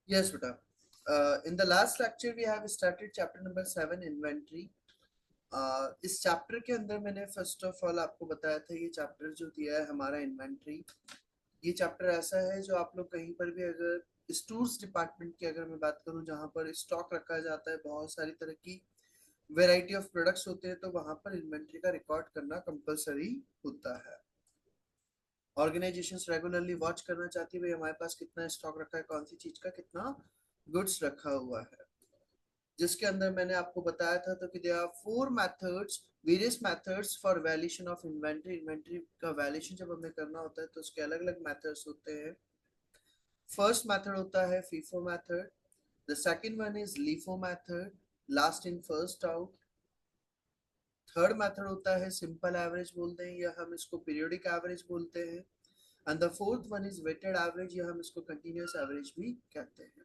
Yes, beta. In the last lecture we have started chapter number 7 inventory. इस chapter के अंदर मैंने first of all आपको बताया था ये चैप्टर जो दिया है हमारा इन्वेंट्री। ये चैप्टर ऐसा है जो आप लोग कहीं पर भी अगर स्टोर्स डिपार्टमेंट की अगर मैं बात करूं जहां पर स्टॉक रखा जाता है, बहुत सारी तरह की वेराइटी ऑफ प्रोडक्ट्स होते हैं, तो वहां पर इन्वेंट्री का रिकॉर्ड करना कंपलसरी होता है। ऑर्गेनाइजेशंस रेगुलरली वॉच करना चाहती है भाई हमारे पास कितना स्टॉक रखा है, कौन सी चीज का कितना गुड्स रखा हुआ है। जिसके अंदर मैंने आपको बताया था तो कि there are four methods, various methods for valuation of inventory. Inventory का वैल्यूएशन जब हमें करना होता है तो उसके अलग अलग मेथड्स होते हैं। फर्स्ट मेथड होता है FIFO method, the second one is LIFO method, last in first out. Third method होता है सिंपल एवरेज बोलते हैं या हम इसको पीरियोडिक एवरेज बोलते हैं। And the fourth one is weighted average या हम इसको कंटिन्यूअस एवरेज भी कहते हैं।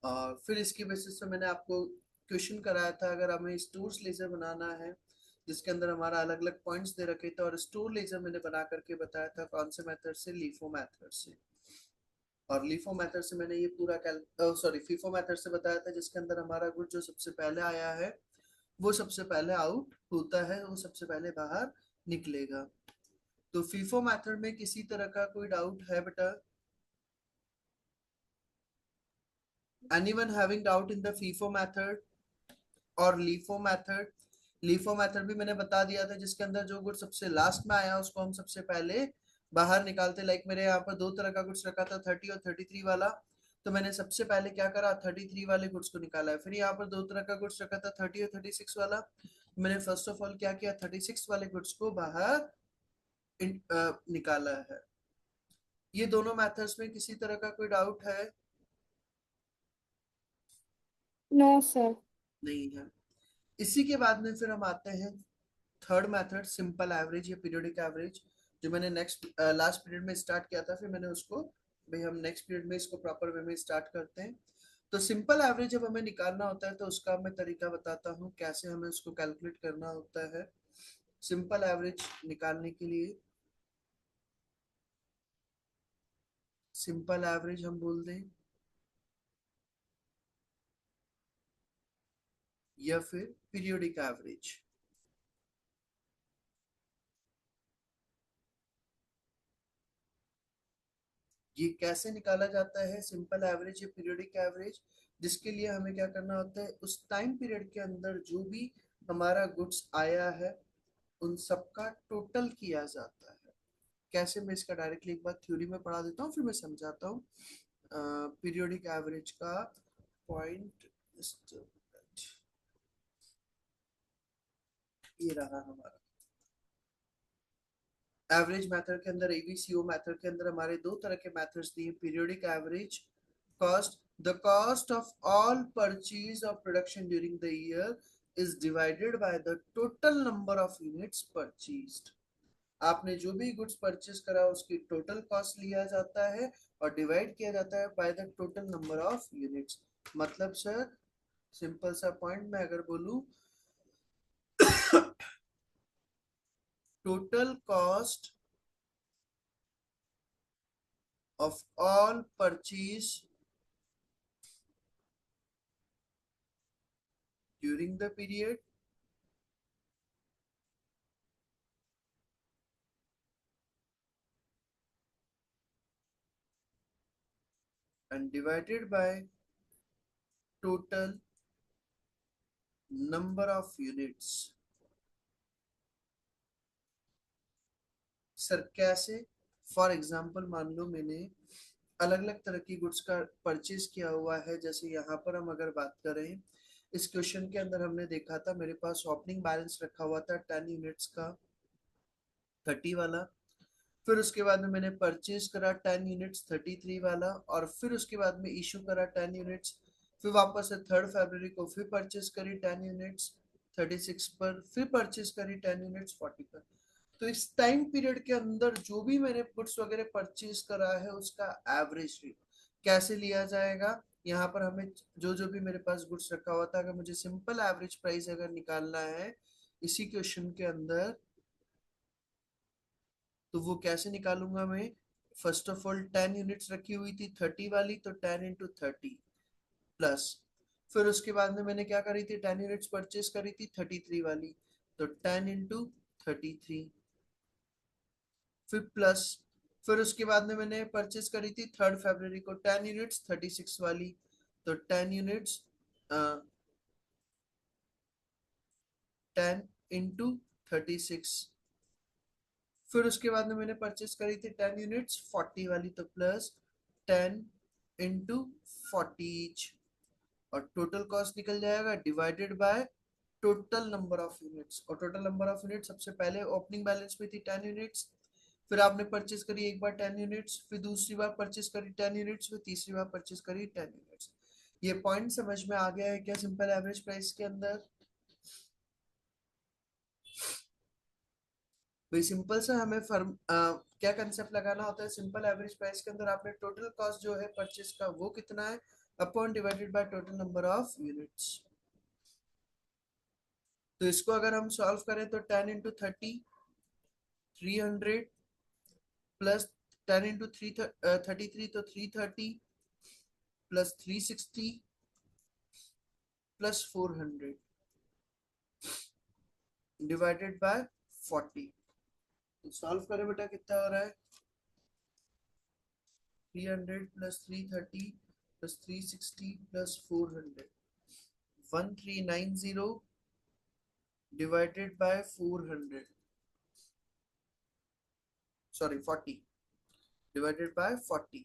और फिर इसकी बेसिस पे मैंने आपको क्वेश्चन कराया था, अगर हमें स्टोर्स लेजर बनाना है जिसके अंदर हमारा अलग अलग पॉइंट्स दे रखे थे, और स्टोर लेजर मैंने बना करके बताया था कौन से मेथड से, लीफो मेथड से। और लीफो मेथड से मैंने ये पूरा सॉरी फीफो मेथड से बताया था जिसके अंदर हमारा गुड जो सबसे पहले आया है वो सबसे पहले आउट होता है, वो सबसे पहले बाहर निकलेगा। तो फीफो मेथड में किसी तरह का कोई डाउट है बेटा? Anyone having doubt in the FIFO method और लीफो मेथड? लीफो मेथड भी मैंने बता दिया था जिसके अंदर जो गुड सबसे लास्ट में आया उसको हम सबसे पहले बाहर निकालते। लाइक मेरे यहाँ पर दो तरह का गुड्स रखा था, 30 और 33 वाला। तो मैंने सबसे पहले क्या करा, 33 वाले गुड्स को निकाला है। फिर यहाँ पर दो तरह का गुड्स रखा था, 30 और 36 वाला। मैंने फर्स्ट ऑफ ऑल क्या किया, 36 वाले गुड्स को बाहर निकाला है। ये दोनों मेथड्स में किसी तरह का कोई डाउट है? No sir. नहीं है। इसी के बाद में फिर हम आते हैं थर्ड मेथड सिंपल एवरेज या पीरियोडिक एवरेज, जो मैंने नेक्स्ट लास्ट पीरियड में स्टार्ट किया था। फिर मैंने उसको भाई हम नेक्स्ट पीरियड में इसको प्रॉपर वे में स्टार्ट करते हैं। तो सिंपल एवरेज जब हमें निकालना होता है तो उसका मैं तरीका बताता हूँ कैसे हमें उसको कैलकुलेट करना होता है। सिंपल एवरेज निकालने के लिए सिंपल एवरेज हम बोल दें या फिर पीरियोडिक एवरेज, ये कैसे निकाला जाता है सिंपल एवरेज या पीरियोडिक एवरेज? जिसके लिए हमें क्या करना होता है, उस टाइम पीरियड के अंदर जो भी हमारा गुड्स आया है उन सबका टोटल किया जाता है। कैसे, मैं इसका डायरेक्टली एक बार थ्योरी में पढ़ा देता हूँ फिर मैं समझाता हूँ। पीरियोडिक एवरेज का पॉइंट ये रहा हमारा। एवरेज मेथड के अंदर, एबीसीओ मेथड के अंदर हमारे दो तरह के मेथड्स दिए, periodic average cost. The cost of all purchase of production during the year is divided by the total number of units purchased. आपने जो भी गुड्स परचेज करा उसकी टोटल कॉस्ट लिया जाता है और डिवाइड किया जाता है by the total number of units. मतलब सर, सिंपल सा पॉइंट मैं अगर बोलूं, total cost of all purchase during the period and divided by total number of units। Sir कैसे? फॉर एग्जाम्पल मान लो मैंने अलग अलग तरह की गुड्स का परचेज किया हुआ है। जैसे यहाँ पर हम अगर बात करें, इस क्वेश्चन के अंदर हमने देखा था मेरे पास ओपनिंग बैलेंस रखा हुआ था 10 यूनिट्स का, 30 वाला। फिर उसके बाद में मैंने परचेज करा 10 यूनिट्स 33 वाला, और फिर उसके बाद में इशू करा 10 यूनिट्स। फिर वापस से 3 फरवरी को फिर परचेज करी 10 यूनिट्स 36 पर, फिर परचेज करी 10 यूनिट्स 40 पर। तो इस टाइम पीरियड के अंदर जो भी मैंने गुड्स वगैरह परचेज करा है उसका एवरेज रेट कैसे लिया जाएगा? यहाँ पर हमें जो जो भी मेरे पास गुड्स रखा हुआ था, अगर मुझे सिंपल एवरेज प्राइस अगर निकालना है इसी क्वेश्चन के अंदर, तो वो कैसे निकालूंगा मैं? फर्स्ट ऑफ ऑल 10 यूनिट्स रखी हुई थी 30 वाली, तो 10 इंटू 30 प्लस, फिर उसके बाद में मैंने क्या करी थी, 10 यूनिट्स परचेज करी थी 33 वाली, तो 10 इंटू 33, फिर प्लस, फिर उसके बाद में मैंने परचेज करी थी 3 फरवरी को 10 यूनिट्स 36 वाली, तो 10 यूनिट्स 10 इंटू 36, फिर उसके बाद में मैंने परचेस करी थी 10 यूनिट्स 40 वाली, तो प्लस 10 इंटू 40 ईच, और टोटल कॉस्ट निकल जाएगा divided by total number of units, और टोटल नंबर ऑफ यूनिट्स सबसे पहले ओपनिंग बैलेंस में थी 10 यूनिट्स, फिर आपने परचेस करी एक बार 10 यूनिट्स, फिर दूसरी बार परचेस करी 10 यूनिट्स, फिर तीसरी बार परचेस करी 10 यूनिट्स। ये पॉइंट समझ में आ गया है क्या सिंपल एवरेज प्राइस के अंदर? भाई सिंपल सा हमें फर्म क्या कंसेप्ट लगाना होता है सिंपल एवरेज प्राइस के अंदर, आपने टोटल कॉस्ट जो है परचेस का वो कितना है upon divided by total number of units. तो इसको अगर हम सॉल्व करें तो 10 इंटू 30 300 प्लस 10 इंटू 33 तो 330 प्लस 360 प्लस 400 डिवाइडेड बाय 40। तो सॉल्व करें बेटा कितना हो रहा है, 300 plus 330 plus 360 plus 400, 1390 divided by 400, sorry 40 divided by 40,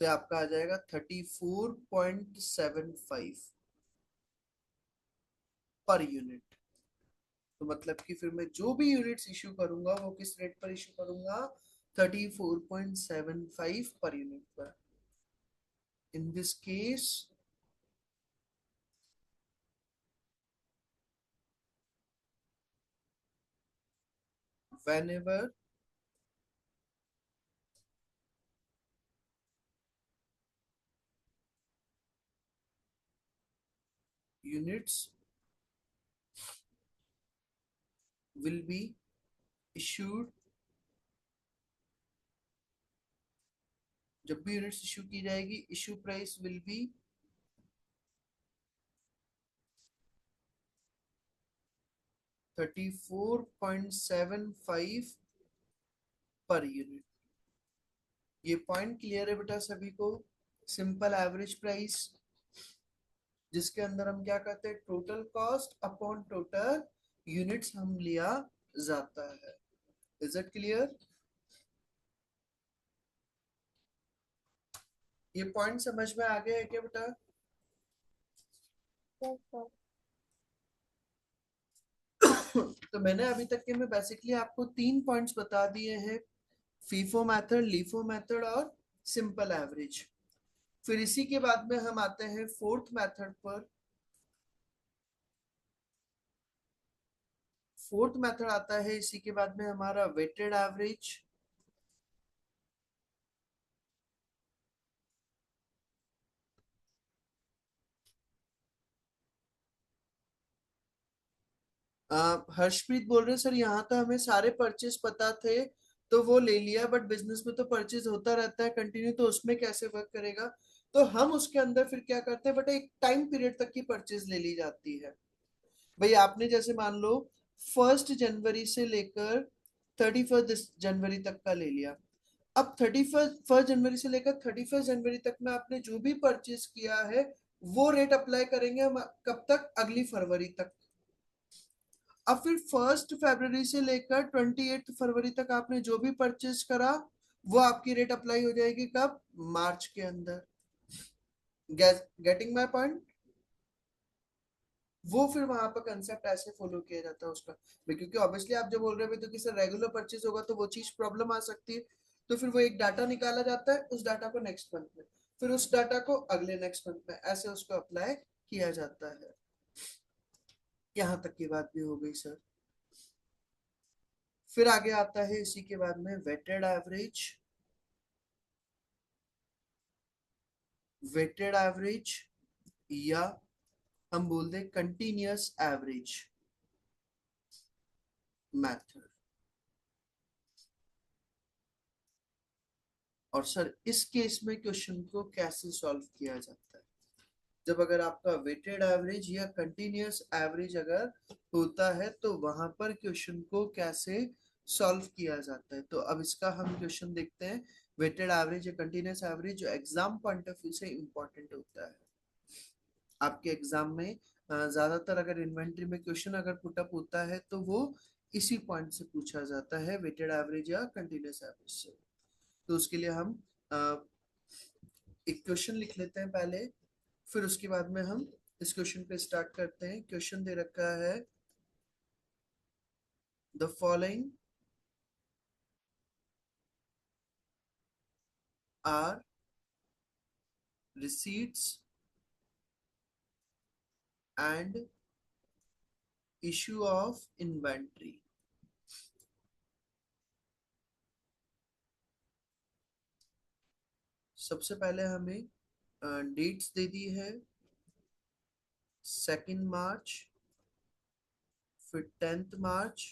तो आपका आ जाएगा 34.75 पर यूनिट। तो मतलब कि फिर मैं जो भी यूनिट्स इशू करूंगा वो किस रेट पर इशू करूंगा, 34.75 पर यूनिट पर। In this case whenever units will be issued, जब भी यूनिट्स इशू की जाएगी issue price will be 34.75 per unit. ये पॉइंट क्लियर है बेटा सभी को? सिंपल एवरेज प्राइस जिसके अंदर हम क्या करते हैं, total cost upon total units हम लिया जाता है। Is it clear? ये पॉइंट समझ में आ गया है क्या बेटा? Yes, sir. तो मैंने अभी तक के में बेसिकली आपको 3 पॉइंट्स बता दिए हैं, फीफो मेथड, लीफो मेथड और सिंपल एवरेज। फिर इसी के बाद में हम आते हैं फोर्थ मेथड पर। फोर्थ मेथड आता है इसी के बाद में हमारा वेटेड एवरेज। हर्षप्रीत बोल रहे हैं सर यहाँ तो हमें सारे परचेज पता थे तो वो ले लिया, बट बिजनेस में तो परचेज होता रहता है कंटिन्यू, तो उसमें कैसे वर्क करेगा? तो हम उसके अंदर फिर क्या करते हैं, बट एक टाइम पीरियड तक की परचेज ले ली जाती है। भाई आपने जैसे मान लो 1 जनवरी से लेकर 31 जनवरी तक का ले लिया। अब 31 जनवरी से लेकर 31 जनवरी तक में आपने जो भी परचेज किया है वो रेट अप्लाई करेंगे हम कब तक, अगली फरवरी तक। अब फिर 1 फरवरी से लेकर 28 फरवरी तक आपने जो भी परचेज करा वो आपकी रेट अप्लाई हो जाएगी कब, मार्च के अंदर। Getting my point? वो फिर वहां पर कंसेप्ट ऐसे फॉलो किया जाता है उसका क्योंकि ऑब्वियसली आप जो बोल रहे हो तो कि सर रेगुलर परचेज होगा तो वो चीज प्रॉब्लम आ सकती है, तो फिर वो एक डाटा निकाला जाता है, उस डाटा को नेक्स्ट मंथ में, फिर उस डाटा को अगले नेक्स्ट मंथ में, ऐसे उसको अप्लाई किया जाता है। यहाँ तक की बात भी हो गई सर। फिर आगे आता है इसी के बाद में वेटेड एवरेज। वेटेड एवरेज या हम बोल दें कंटिन्यूअस एवरेज मेथड। और सर इस केस में क्वेश्चन को कैसे सॉल्व किया जाता है? जब अगर आपका वेटेड एवरेज या कंटिन्यूअस एवरेज अगर होता है तो वहां पर क्वेश्चन को कैसे सॉल्व किया जाता है। तो अब इसका हम क्वेश्चन देखते हैं। वेटेड एवरेज या कंटिन्यूअस एवरेज जो एग्जाम पॉइंट ऑफ व्यू से इंपॉर्टेंट होता है आपके एग्जाम में। ज्यादातर अगर इन्वेंट्री में क्वेश्चन अगर पुटअप होता है तो वो इसी पॉइंट से पूछा जाता है, वेटेड एवरेज या कंटिन्यूअस एवरेज से। तो उसके लिए हम अ, एक क्वेश्चन लिख लेते हैं पहले, फिर उसके बाद में हम इस क्वेश्चन पे स्टार्ट करते हैं। क्वेश्चन दे रखा है the following are receipts and issue of inventory. सबसे पहले हमें डेट्स दे दी है 2 मार्च, फिर 10 मार्च,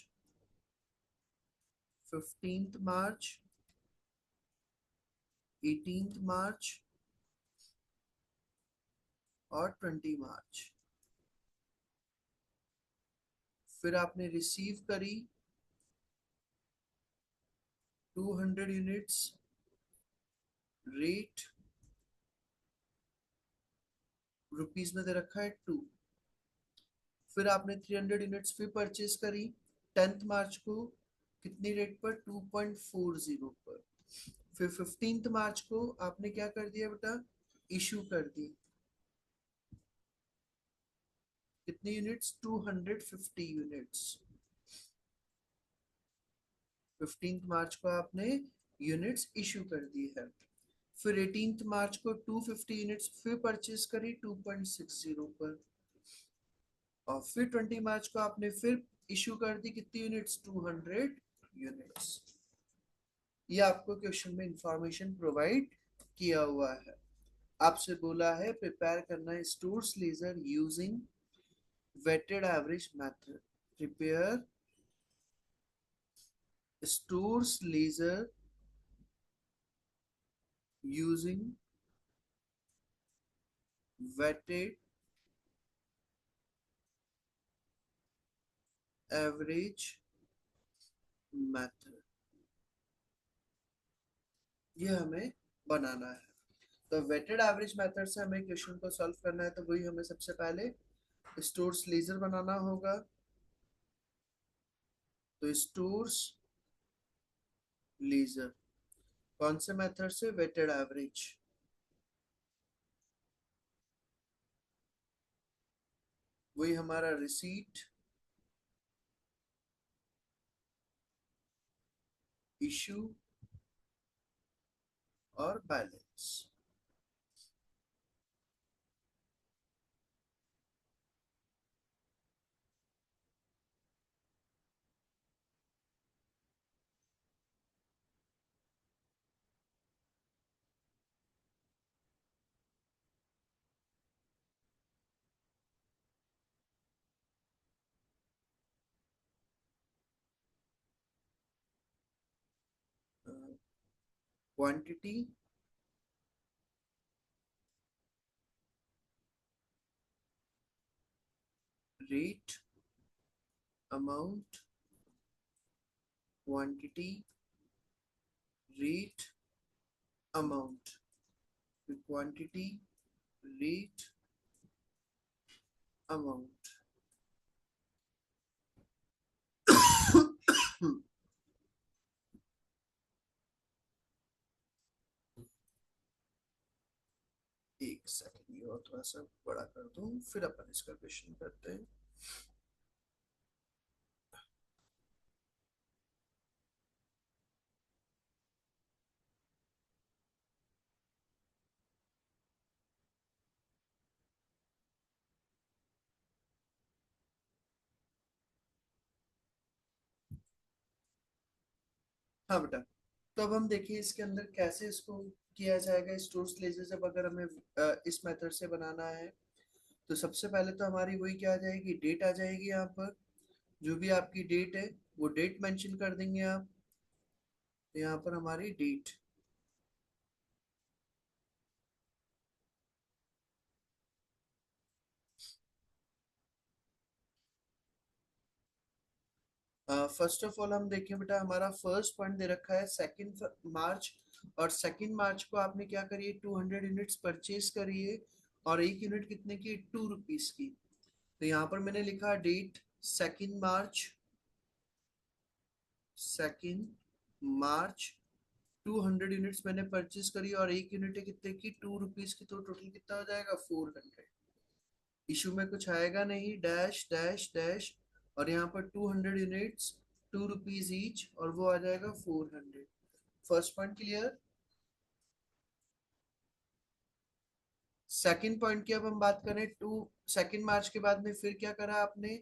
15 मार्च, 18 मार्च और 20 मार्च। फिर आपने रिसीव करी 200 यूनिट्स, रेट रुपीज में दे रखा है 2। फिर आपने 300 यूनिट्स फिर परचेज करी 10 मार्च को, कितनी रेट पर? 2.40 पर। फिर 15 मार्च को आपने क्या कर दिया बेटा? इशू कर दी कितनी यूनिट्स? 250 यूनिट्स। 15 मार्च को आपने यूनिट्स इशू कर दी है। फिर 18 मार्च को 250 यूनिट्स फिर परचेज करी 2.60 पर। और फिर 20 मार्च को आपने फिर इशू कर दी कितनी यूनिट्स? 200 यूनिट्स। ये आपको क्वेश्चन में इंफॉर्मेशन प्रोवाइड किया हुआ है। आपसे बोला है प्रिपेयर करना है stores ledger using weighted average method. Prepare stores ledger using weighted average method. ये हमें बनाना है। तो वेटेड एवरेज मेथड से हमें क्वेश्चन को सॉल्व करना है, तो वही हमें सबसे पहले स्टोर्स लेजर बनाना होगा। तो स्टोर्स लेजर कौन से मेथड से? Weighted average. वही हमारा रिसीट, इशू और balance. Quantity, rate, amount, quantity, rate, amount. Quantity, rate, amount. एक सेकंड, ये और थोड़ा सा बड़ा कर दूं, फिर अपन इसका क्वेश्चन करते हैं। हाँ बेटा, तो अब हम देखिए इसके अंदर कैसे इसको किया जाएगा स्टोर्स लेजर, जब अगर हमें इस मेथड से बनाना है। तो सबसे पहले तो हमारी वही क्या आ जाएगी, डेट आ जाएगी। यहाँ पर जो भी आपकी डेट है वो डेट मेंशन कर देंगे आप। तो यहाँ पर हमारी डेट, फर्स्ट ऑफ ऑल हम देखें बेटा, हमारा फर्स्ट पॉइंट दे रखा है 2 मार्च। और 2 मार्च को आपने क्या करिए, 200 यूनिट्स परचेज करिए। और एक यूनिट कितने की, 2 रुपीज की। तो यहाँ पर मैंने लिखा डेट 2 मार्च, 2 मार्च 200 यूनिट्स मैंने परचेज करी और एक यूनिट है कितने की, 2 रुपीज की। तो टोटल कितना हो जाएगा, 400। इशू में कुछ आएगा नहीं, डैश डैश डैश। और यहाँ पर 200 यूनिट्स, 2 रुपीज ईच, और वो आ जाएगा 400। First point clear. Second point की अब हम बात करें, 2 मार्च के बाद में फिर क्या करा आपने,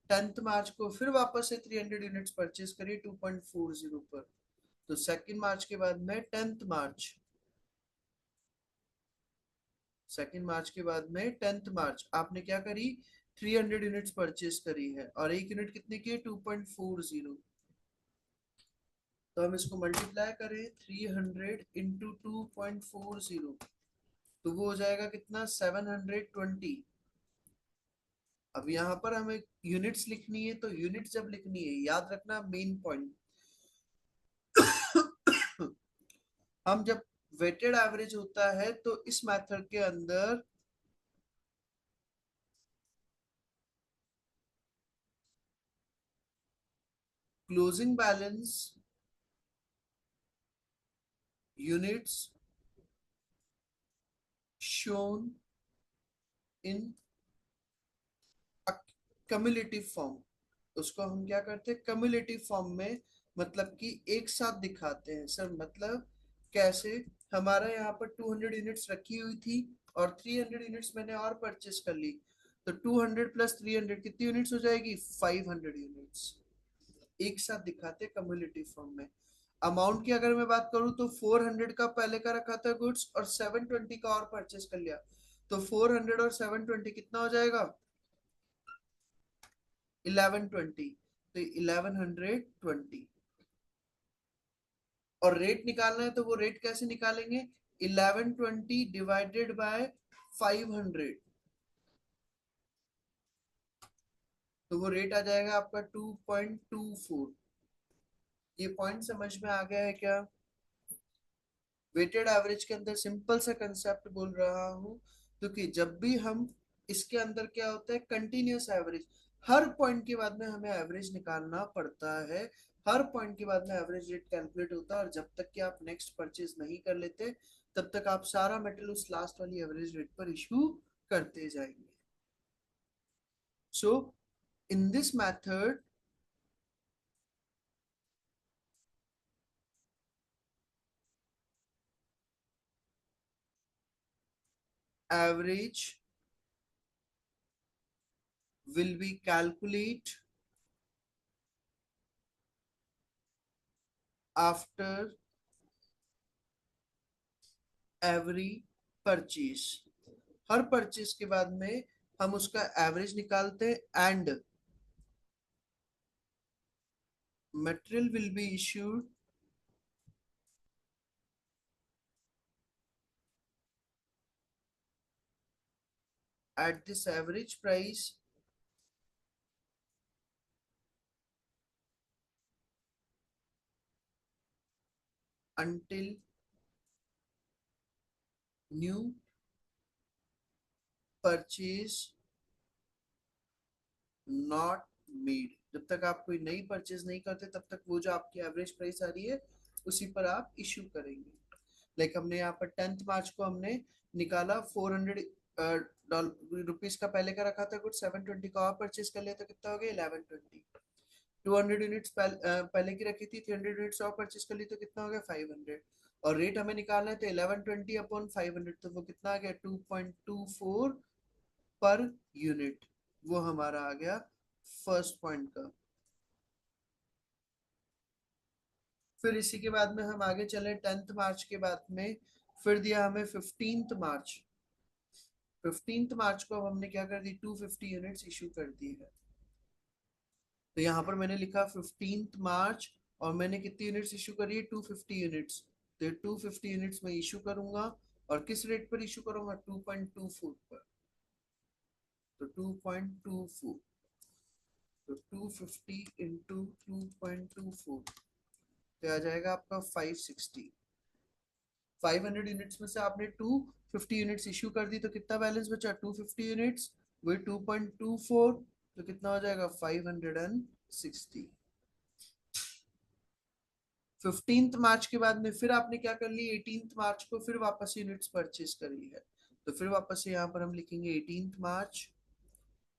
10 मार्च को फिर वापस से 300 यूनिट्स परचेज करी 2.40 पर। तो 2 मार्च के बाद में 10 मार्च, 2 मार्च के बाद में 10 मार्च आपने क्या करी, 300 यूनिट्स परचेज करी है। और एक यूनिट कितने की है, 2.40। तो हम इसको मल्टीप्लाई करें, 300 इंटू 2.40, तो वो हो जाएगा कितना, 720। अब यहाँ पर हमें यूनिट्स लिखनी है, तो यूनिट जब लिखनी है याद रखना मेन पॉइंट, हम जब वेटेड एवरेज होता है तो इस मेथड के अंदर closing balance units shown in cumulative form, उसको हम क्या करते हैं, कम्युलेटिव फॉर्म में, मतलब कि एक साथ दिखाते हैं सर। मतलब कैसे, हमारा यहाँ पर 200 यूनिट्स रखी हुई थी और 300 यूनिट्स मैंने और परचेस कर ली। तो 200 + 300 कितनी यूनिट्स हो जाएगी, 500 यूनिट्स। एक साथ दिखाते कम्युलेटिव फॉर्म में। अमाउंट की अगर मैं बात करूं तो 400 का पहले का रखा था गुड्स और 720 का और परचेस कर लिया। तो 400 और 720 कितना हो जाएगा, 1120। तो 1120। और रेट निकालना है तो वो रेट कैसे निकालेंगे, 1120 डिवाइडेड बाय 500। तो वो रेट आ जाएगा आपका 2.24। ये पॉइंट समझ में आ गया है क्या। वेटेड एवरेज के अंदर सिंपल सा कंसेप्ट बोल रहा हूँ, क्योंकि जब भी हम इसके अंदर क्या होता है, कंटिन्यूस एवरेज, हर पॉइंट के बाद में हमें एवरेज निकालना पड़ता है। हर पॉइंट के बाद में एवरेज रेट कैलकुलेट होता है, और जब तक कि आप नेक्स्ट परचेज नहीं कर लेते तब तक आप सारा मेटेरियल उस लास्ट वाली एवरेज रेट पर इशू करते जाएंगे। So in this method, average will be calculate after every purchase। हर परचेज के बाद में हम उसका एवरेज निकालते हैं। And material will be issued at this average price until new purchase not made. जब तक आप कोई नई परचेज नहीं करते तब तक वो जो आपकी एवरेज प्राइस आ रही है उसी पर आप इश्यू करेंगे। लाइक हमने यहाँ पर 10 मार्च को हमने निकाला, 400 रुपीज का पहले का रखा था कुछ, 720 का और परचेज कर लिया तो कितना हो गया, 1120। 200 यूनिट्स पहले की रखी थी, 300 यूनिट्स और परचेज कर ली तो कितना हो गया, 500। और रेट हमें निकालना है तो 1120/500, तो वो कितना आ गया, 2.24 पर यूनिट। वो हमारा आ गया फर्स्ट पॉइंट का। फिर इसी के बाद में हम आगे चले, 10 मार्च के बाद में फिर दिया हमें 15 मार्च। 15 मार्च को अब हमने क्या कर दी, 250 यूनिट्स इशू कर दी है। तो यहाँ पर मैंने लिखा 15 मार्च और मैंने कितनी यूनिट्स इशू करी है, 250 यूनिट्स। तो 250 यूनिट्स मैं इशू करूंगा और किस रेट पर इशू करूंगा, 2.24 पर। तो 2.24, तो 250 इंटू 2.24 तो आ जाएगा आपका 560। 500 यूनिट्स में से आपने 250 यूनिट्स इशू कर दी, तो कितना बैलेंस बचा, 250 यूनिट्स, वही 2.24, तो कितना हो जाएगा, 560। 15 मार्च के बाद में फिर आपने क्या कर ली, 18 मार्च को फिर वापस यूनिट्स परचेज करी है। तो फिर वापस से यहाँ पर हम लिखेंगे 18 मार्च,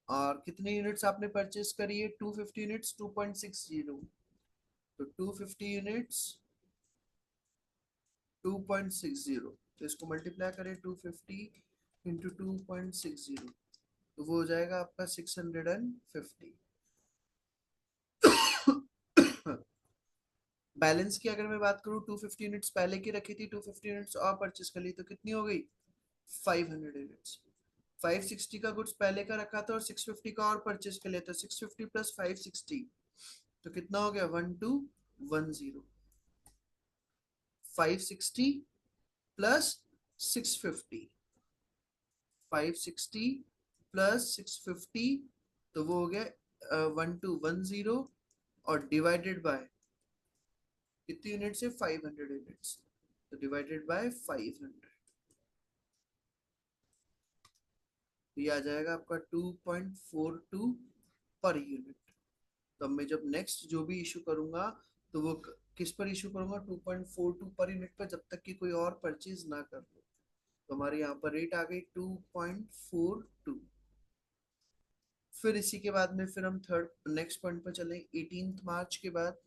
और कितने यूनिट्स आपने परचेज करी है, 250 यूनिट्स, 2.60। तो 250 यूनिट्स 2.60, तो इसको मल्टीप्लाई करें, 250 इंटू 2.60, तो वो हो जाएगा आपका 650। बैलेंस की अगर मैं बात करूँ, 250 यूनिट्स पहले की रखी थी, 250 यूनिट्स और परचेस कर ली, तो कितनी हो गई, 500 यूनिट्स। 560 का गुड्स पहले का रखा था और 650 का और परचेस कर लिया, तो 650 प्लस 560 तो कितना हो गया, 1210। 560 प्लस 650, 560 प्लस 650, तो वो हो गया 1210, और डिवाइडेड बाय कितनी यूनिट्स है, 500 यूनिट्स, तो डिवाइडेड बाय 500, तो ये आ जाएगा आपका 2.42 पर यूनिट। तो अब मैं जब नेक्स्ट जो भी इशू करूंगा, तो वो किस पर इशू करूंगा, 2.42 पर यूनिट पर, जब तक कि कोई और परचेज ना कर लो। तो हमारे यहाँ पर रेट आ गई 2.42। फिर इसी के बाद में फिर हम थर्ड नेक्स्ट पॉइंट पर चले, 18 मार्च के बाद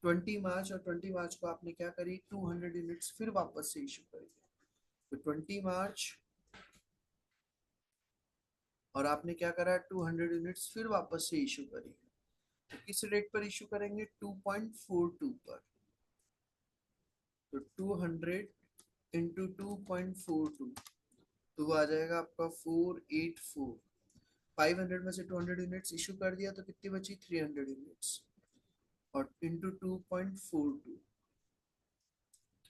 20 मार्च, और 20 मार्च को आपने क्या करी, 200 यूनिट्स फिर वापस से इशू करी। तो 20 मार्च, और आपने क्या करा, 200 यूनिट्स फिर वापस से इशू करी। तो किस रेट पर इशू करेंगे, 2.42 पर। तो 200 इंटू 2.42, तो वो आ जाएगा आपका 484। 500 में से 200 यूनिट्स इशू कर दिया, तो कितनी बची, 300 यूनिट्स, और into 2.42,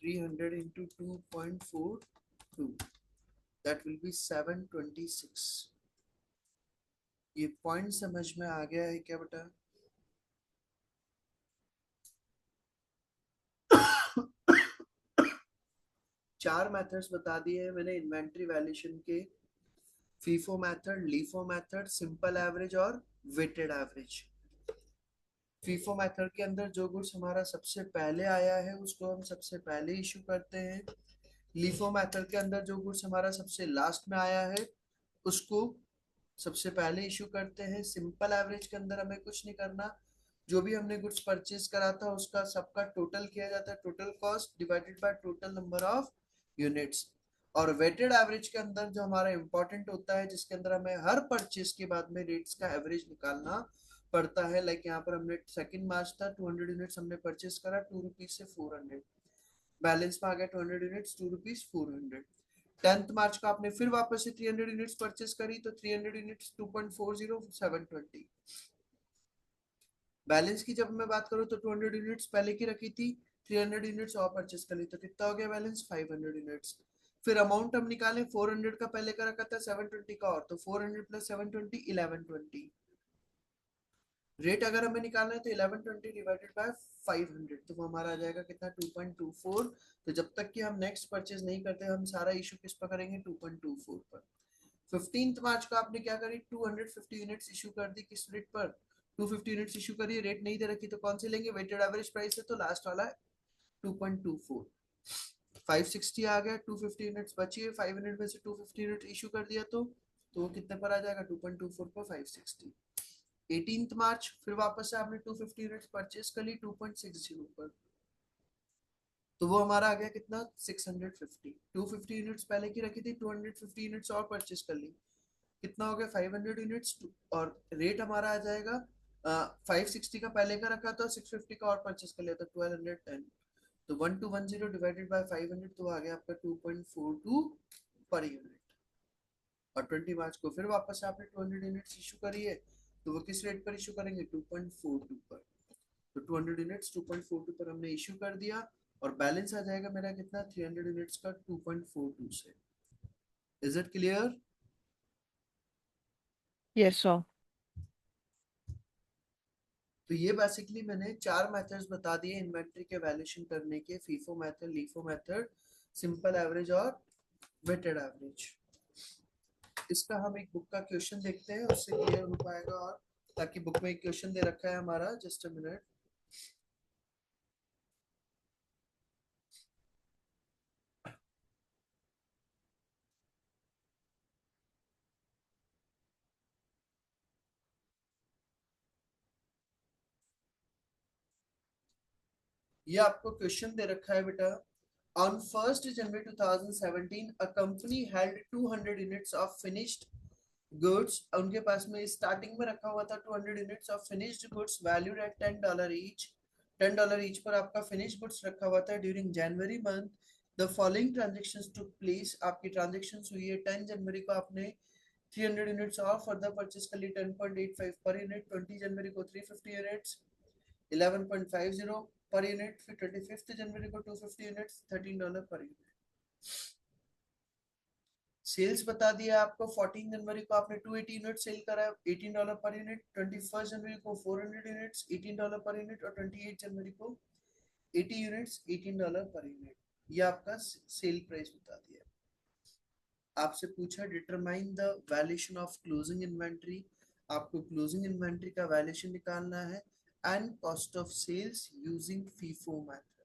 300 into 2.42, that will be 726। ये पॉइंट समझ में आ गया है क्या बेटा? चार मेथड्स बता दिए हैं मैंने इन्वेंट्री वैल्यूएशन के, FIFO method, LIFO method, simple average और वेटेड एवरेज। फीफो मेथड के अंदर जो गुड्स हमारा सबसे पहले आया है उसको हम सबसे पहले इशू करते हैं। लीफो मेथड के अंदर जो गुड्स हमारा सबसे लास्ट में आया है उसको सबसे पहले इशू करते हैं। सिंपल एवरेज के अंदर हमें कुछ नहीं करना, जो भी हमने गुड्स परचेज करा था उसका सबका टोटल किया जाता है, total cost divided by total number of units. और वेटेड एवरेज के अंदर जो हमारा इंपॉर्टेंट होता है, जिसके अंदर हमें हर परचेज के बाद में रेट्स का एवरेज निकालना पड़ता है। लाइक यहाँ पर हमने 2 मार्च था, 200 यूनिट्स हमने परचेज करा 2 रुपीज से 400, बैलेंस में आ गया 200 यूनिट्स 2 रुपीज 400। 10 मार्च को आपने फिर वापस से 300 यूनिट्स परचेज करी, तो 300 यूनिट्स 2.40 720। बैलेंस की जब मैं बात करूँ तो 200 यूनिट्स पहले की रखी थी, 300 यूनिट्स और परचेस कर ली, तो कितना हो गया बैलेंस, 500 यूनिट्स। फिर अमाउंट हम निकालें, 400 का पहले का रखा था, 720 का और, तो 400 प्लस 720 1120। रेट अगर हमें निकालना है तो 1120 डिवाइडेड बाय 500, तो वो हमारा आ जाएगा कितना, 2.24। तो जब तक कि हम नेक्स्ट परचेज नहीं करते, हम सारा इशू किस पर करेंगे, 2.24 पर। 15 मार्च को आपने क्या करी, 250 यूनिट्स इशू कर दी, किस रेट पर, 250 यूनिट्स इशू करी, रेट नहीं दे रखी, तो कौन से लेंगे, वेटेड एवरेज प्राइस है, तो लास्ट वाला है 2.24। 560 आ गया, 250 यूनिट्स बची है, 500 में से 250 यूनिट इशू कर दिया, तो वो कितने पर आ जाएगा, 2.24 पर 560। 18 मार्च फिर वापस से आपने 250 यूनिट्स परचेस कर ली 2.60 पर, तो वो हमारा आ गया कितना, 650। 250 यूनिट्स पहले की रखी थी, 250 यूनिट्स और परचेस कर ली, कितना हो गया, 500 यूनिट्स, और रेट हमारा आ जाएगा 560 का पहले का रखा था, 650 का और परचेस कर लिया था 1210। तो 1210 डिवाइडेड बाय 500, तो आ गया आपका 2.42 पर यूनिट। और 20 मार्च को फिर वापस आपने 200 यूनिट्स इशू करी है, तो वो किस रेट पर इशू करेंगे, 2.42 पर। तो 200 यूनिट्स 2.42 पर हमने इशू कर दिया, और बैलेंस आ जाएगा मेरा कितना, 300 यूनिट्स का 2.42 से। Is it clear? Yes sir. तो ये बेसिकली मैंने 4 मेथड्स बता दिए इन्वेंट्री के वैल्यूएशन करने के, FIFO method, LIFO method, simple average और वेटेड एवरेज। इसका हम एक बुक का क्वेश्चन देखते हैं, उससे क्लियर हो पाएगा। और ताकि बुक में एक क्वेश्चन दे रखा है हमारा, जस्ट अ मिनट। ये आपको क्वेश्चन दे रखा है बेटा। On 1st January 2017, a company held 200 units of finished goods. उनके पास में स्टार्टिंग में रखा हुआ था 200 units of finished goods valued at $10 each. $10 each पर आपका finished goods रखा हुआ था। During January month, the following transactions took place. आपकी transactions हुई है 10 जनवरी को, आपने 300 यूनिट्स और फर्दर परचेस कर ली 10.85 पर यूनिट। 20 जनवरी को 350 यूनिट्स 11.50 पर यूनिट। फिर 25 जनवरी को 250 यूनिट्स $13 पर यूनिट। सेल्स बता दिया आपको, 14 जनवरी को आपने 280 यूनिट सेल करा, $18 पर यूनिट। 21 जनवरी को 400 यूनिट्स $18 पर यूनिट, और 28 जनवरी को 80 यूनिट्स $18 पर यूनिट। ये आपका सेल प्राइस बता दिया। आपसे पूछा determine the valuation of closing inventory, आपको क्लोजिंग इन्वेंट्री का वैल्यूएशन निकालना है, and cost of sales using FIFO method,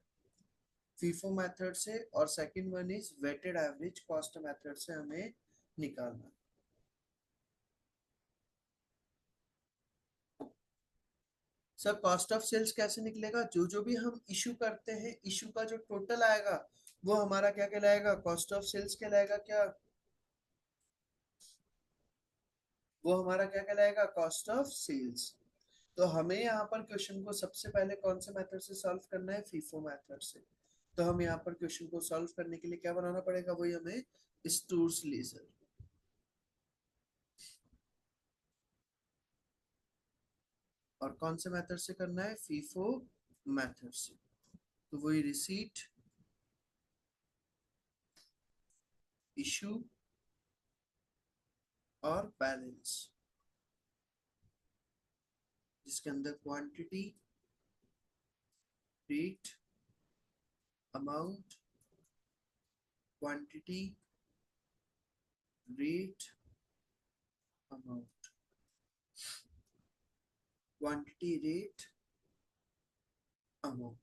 FIFO method से। और second one is weighted average cost method से हमें निकालना। सर कॉस्ट ऑफ सेल्स कैसे निकलेगा, जो जो भी हम इशू करते हैं, इशू का जो टोटल आएगा वो हमारा क्या कहलाएगा, कॉस्ट ऑफ सेल्स कहलाएगा। क्या वो हमारा क्या कहलाएगा, कॉस्ट ऑफ सेल्स। तो हमें यहाँ पर क्वेश्चन को सबसे पहले कौन से मेथड से सॉल्व करना है, फीफो मेथड से। तो हम यहाँ पर क्वेश्चन को सॉल्व करने के लिए क्या बनाना पड़ेगा, वही हमें स्टोर्स लेजर। और कौन से मेथड से करना है, फीफो मेथड से। तो वही रिसीट, इशू और बैलेंस, जिसके अंदर quantity, rate, amount, quantity, rate, amount, quantity, rate, amount.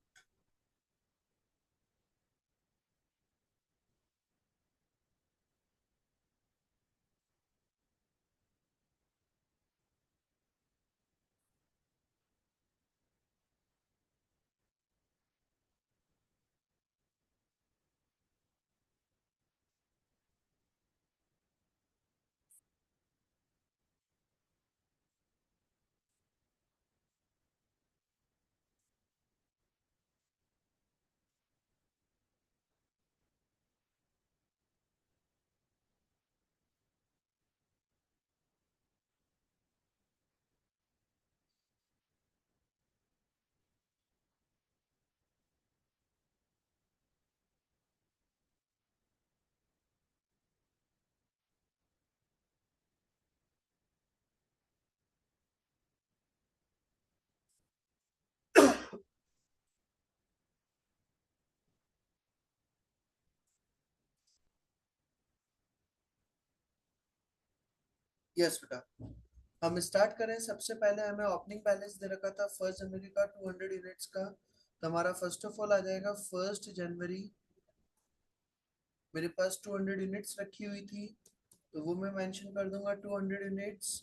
Yes बेटा, हम स्टार्ट करें। सबसे पहले हमें ओपनिंग बैलेंस दे रखा था 1 जनवरी का 200 यूनिट्स का। तो हमारा फर्स्ट ऑफ ऑल आ जाएगा 1 जनवरी, मेरे पास 200 यूनिट्स रखी हुई थी, तो वो मैं मेंशन कर दूंगा 200 यूनिट्स।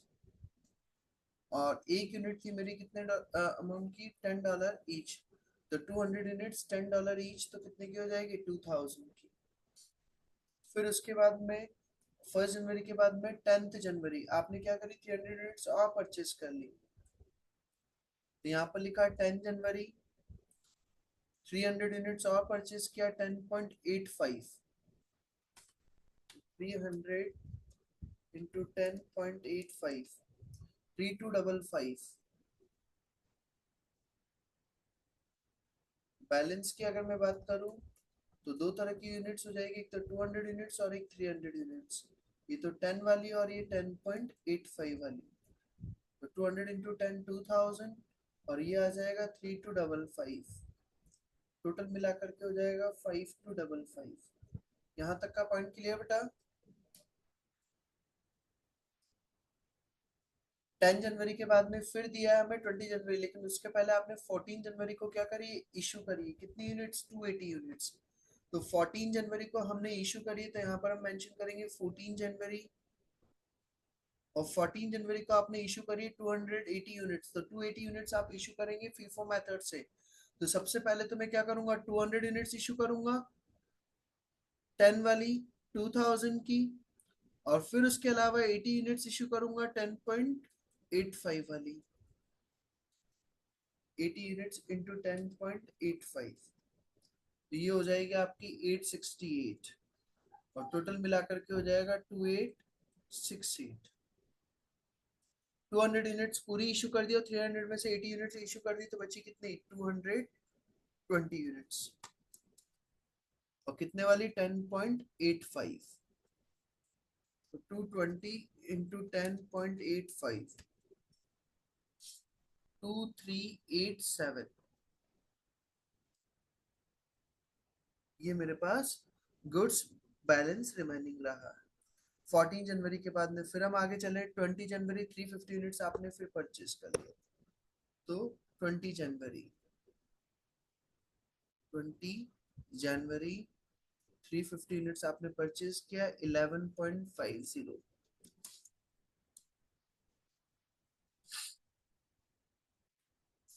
और एक यूनिट थी मेरी कितने अमाउंट की, $10 ईच। तो 200 यूनिट्स $10 ईच, तो कितने की हो जाएगी, 2000 की। फिर उसके बाद में 1 जनवरी के बाद में 10 जनवरी आपने क्या करी, 300 यूनिट्स और परचेस कर ली। तो यहाँ पर लिखा 10 जनवरी 300 यूनिट्स और परचेस किया, 10.85, 300 इंटू 10.85 3255। बैलेंस की अगर मैं बात करूं तो दो तरह की यूनिट्स हो जाएगी, एक तो 200 यूनिट्स और एक 300 यूनिट्स। ये तो 10 वाली और ये 10.85 वाली। तो 200 इंटू 10 2000 और ये आ जाएगा 3255। टोटल मिलाकर के हो जाएगा 5255। यहाँ तक का पॉइंट क्लियर बेटा? 10 जनवरी के बाद में फिर दिया है हमें 20 जनवरी, लेकिन उसके पहले आपने 14 जनवरी को क्या करी, इशू करी। कितनी यूनिट्स? 280 यूनिट्स। तो 14 जनवरी को हमने इशू करी, तो यहाँ पर हम मेंशन करेंगे 14 जनवरी। और 14 जनवरी को आपने इशू करी 280 यूनिट्स, तो 280 यूनिट्स आप इशू करेंगे फीफो मेथड से। तो सबसे पहले तो मैं क्या करूंगा, 200 यूनिट्स इशू करूंगा 10 वाली 2000 की, और फिर उसके अलावा 80 यूनिट्स इशू करूंगा 10.85 वाली। 80 यूनिट्स इंटू 10.85, तो ये हो जाएगी आपकी 868। और टोटल मिलाकर के हो जाएगा 2868। 200 यूनिट्स पूरी इशू कर दी और 300 में से 80 यूनिट्स इशू कर दी, तो बची कितनी? 220 यूनिट्स। और कितने वाली? 10.85। तो 220 इंटू 10.85, 2387। ये मेरे पास गुड्स बैलेंस रिमेनिंग रहा। 14 जनवरी के बाद में फिर हम आगे चले। 20 जनवरी 350 यूनिट्स आपने फिर परचेज कर लिया। तो 20 जनवरी 20 जनवरी 350 यूनिट्स आपने परचेज किया 11.50।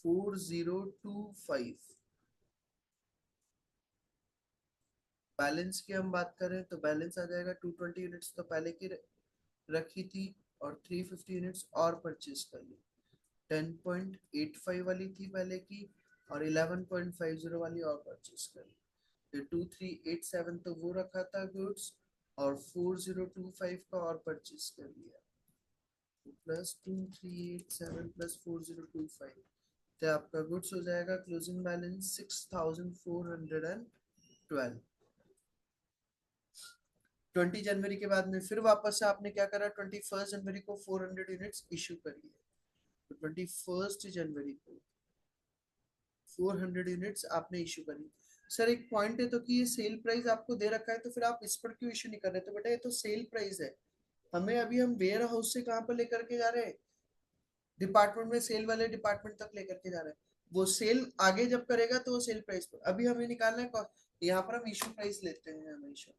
4025। बैलेंस की हम बात करें तो बैलेंस आ जाएगा 220 यूनिट्स तो पहले की रखी थी, और 350 यूनिट्स और परचेज कर ली। 10.85 वाली थी पहले की, और 11.50 वाली और परचेज कर ली। तो 2387 तो वो रखा था गुड्स, और 4025 का और परचेज कर लिया। प्लस 2387 प्लस 4025, तो आपका गुड्स हो जाएगा क्लोजिंग बैलेंस 6412। 20 जनवरी के बाद में फिर वापस से आपने क्या करा, 21 जनवरी को 400 यूनिट्स इशू करी है। तो 21 जनवरी को 400 यूनिट्स आपने इशू करी। सर एक पॉइंट है तो कि ये सेल प्राइस आपको दे रखा है, तो फिर आप इस पर क्यों इशू नहीं कर रहे? तो बेटा ये तो सेल प्राइस है। हमें अभी हम वेयर हाउस से कहाँ पर लेकर के जा रहे हैं, डिपार्टमेंट में सेल वाले डिपार्टमेंट तक लेकर के जा रहे हैं। वो सेल आगे जब करेगा तो वो सेल प्राइस पर, अभी हमें निकालना है। यहाँ पर हम इशू प्राइस लेते हैं हमेशा।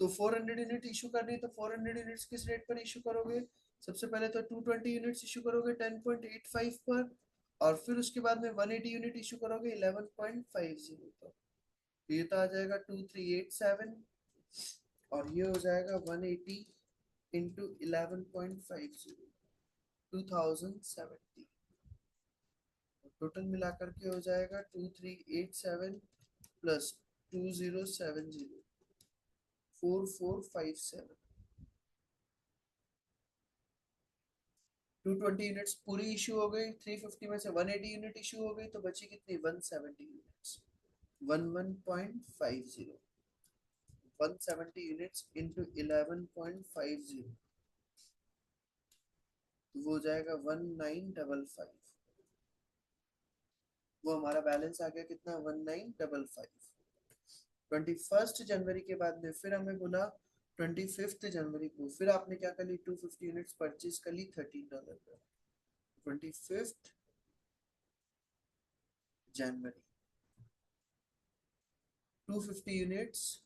तो 400 यूनिट इशू करनी है, तो 400 यूनिट्स किस रेट पर इशू करोगे? सबसे पहले तो 220 यूनिट्स इशू करोगे 10.85 पर, और फिर उसके बाद में 180 यूनिट इशू करोगे 11.50 पर। तो ये तो आ जाएगा 2387, और ये हो जाएगा 180 इंटू 11.50, 2070। टोटल मिलाकर के हो जाएगा 2387 प्लस 2070, 4457। 220 यूनिट्स पूरी इशू हो गई, 350 में से 180 यूनिट इशू हो गई, तो बची कितनी? 170 यूनिट्स। 11.50, 170 यूनिट्स इंटू 11.50, तो वो हो जाएगा 1955। वो हमारा बैलेंस आ गया कितना? 1955। 21 जनवरी के बाद में फिर हमें बोला 25 जनवरी को फिर आपने क्या कर ली, 250 यूनिट्स परचेज कर ली $13 पर। 25 जनवरी 250 यूनिट्स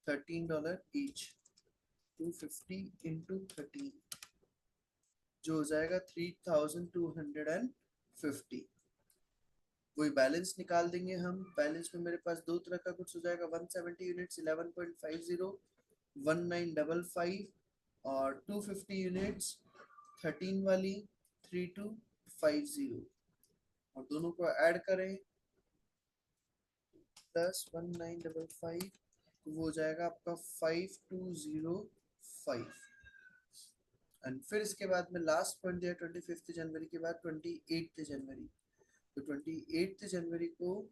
$13 ईच। 250 इंटू 13, जो हो जाएगा 3250। वही बैलेंस निकाल देंगे हम। बैलेंस में मेरे पास दो तरह का कुछ हो जाएगा, 170 यूनिट्स 11.50, 1955, और 250 यूनिट्स 13 वाली 3250, और दोनों को ऐड करें, प्लस 1955 तो वो हो जाएगा आपका 5205। एंड फिर इसके बाद में लास्ट पॉइंट दिया 25 जनवरी के बाद 28 जनवरी। तो 28 जनवरी को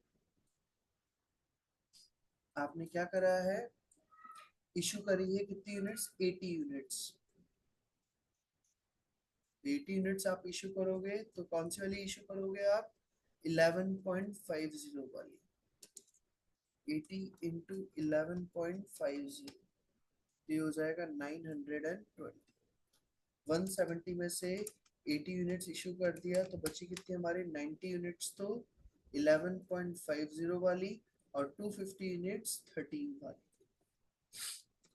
आपने क्या करा है, इशू करी है कितनी यूनिट्स, 80 यूनिट्स। 80 यूनिट्स आप इशू करोगे तो कौन सी वाली इशू करोगे आप, 11.50 वाली। 80 इंटू 11.50 ये हो जाएगा 920। 170 में से 80 यूनिट्स इशू कर दिया तो बची कितनी हमारी 90 यूनिट्स, तो 11.50 वाली, और 250 यूनिट्स 13 वाली।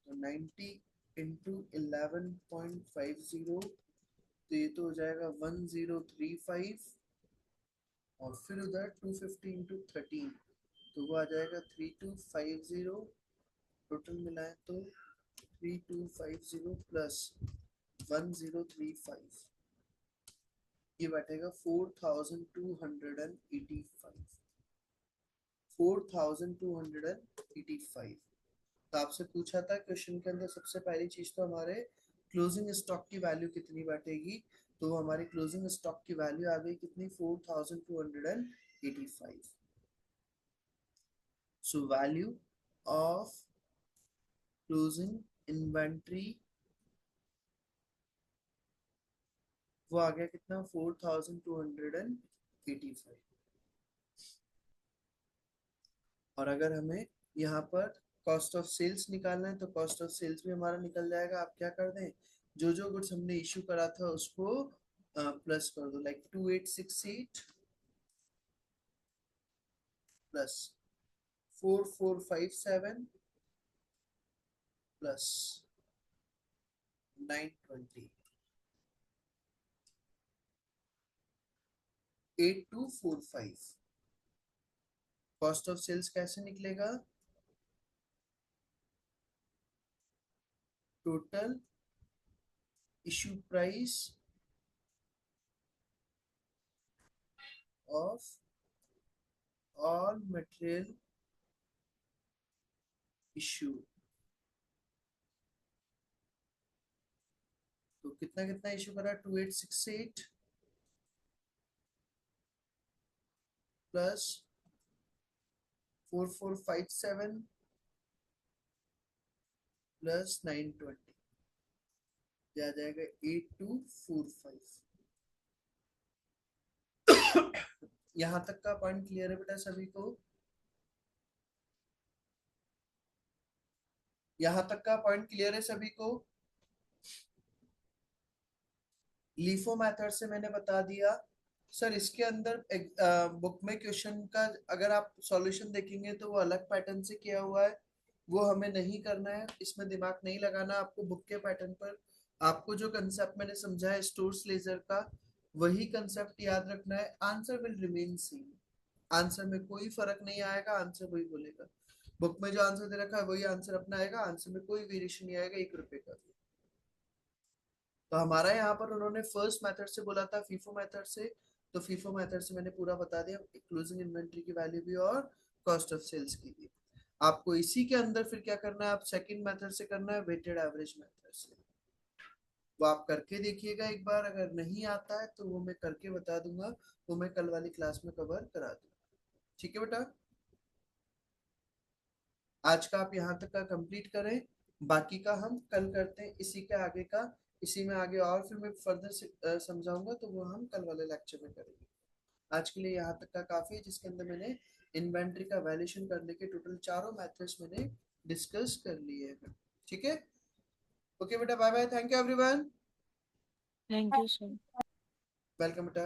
तो 90 इंटू 11.50 तो ये तो हो जाएगा 1035, और फिर उधर 250 इंटू 13 तो वो आ जाएगा 3250। टोटल मिलाए तो 3250 प्लस 1035 ये बैठेगा 4285। 4285। तो आपसे पूछा था क्वेश्चन के अंदर सबसे पहली चीज तो हमारे क्लोजिंग स्टॉक की वैल्यू कितनी बैठेगी, तो हमारी क्लोजिंग स्टॉक की वैल्यू आ गई कितनी, 4285। So value of closing inventory वो आ गया कितना, 4285। और अगर हमें यहाँ पर कॉस्ट ऑफ सेल्स निकालना है तो कॉस्ट ऑफ सेल्स भी हमारा निकल जाएगा। आप क्या कर दें, जो जो गुड्स हमने इशू करा था उसको प्लस कर दो, like 2868 plus 4457 plus 920 8245। Cost of sales कैसे निकलेगा, total issue price of all material issue. तो कितना कितना इशू करा, 2868 प्लस 4457 प्लस 920 आ जाएगा 8245। यहाँ तक का पॉइंट क्लियर है बेटा सभी को, यहाँ तक का पॉइंट क्लियर है सभी को। लीफो मेथड से मैंने बता दिया। सर इसके अंदर बुक में क्वेश्चन का अगर आप सॉल्यूशन देखेंगे तो वो अलग पैटर्न से किया हुआ है, वो हमें नहीं करना है, इसमें दिमाग नहीं लगाना। आपको बुक के पैटर्न पर आपको जो कंसेप्ट मैंने समझा है स्टोर्स लेजर का, वही कंसेप्ट याद रखना है। Answer will remain same, answer में कोई फर्क नहीं आएगा, आंसर वही बोलेगा। बुक में जो आंसर दे रखा है वही आंसर अपना आएगा, आंसर में कोई वेरिएशन नहीं आएगा 1 रुपए का भी। तो हमारा यहाँ पर उन्होंने फर्स्ट मेथड से बोला था, फीफो मेथड से, तो फीफो मेथड से मैंने पूरा बता दिया, क्लोजिंग इन्वेंट्री की वैल्यू भी और कॉस्ट ऑफ सेल्स की भी। आपको इसी के अंदर फिर क्या करना है, आप सेकंड मेथड से करना है, वेटेड एवरेज मेथड से। वो आप करके देखिएगा एक बार, अगर नहीं आता है तो वो मैं करके बता दूंगा, वो मैं कल वाली क्लास में कवर करा दूंगा। ठीक है बेटा, आज का आप यहाँ तक का कंप्लीट करें, बाकी का हम कल करते हैं, इसी के आगे का, इसी में आगे और फिर मैं फर्दर समझाऊंगा तो वो हम कल वाले लेक्चर में करेंगे। आज के लिए यहाँ तक का काफी है, जिसके अंदर मैंने इन्वेंट्री का वैल्यूएशन करने के टोटल चारों मेथड्स मैंने डिस्कस कर लिए हैं। ठीक है, ओके बेटा, bye bye, thank you everyone, Thank you, sir. Welcome बेटा।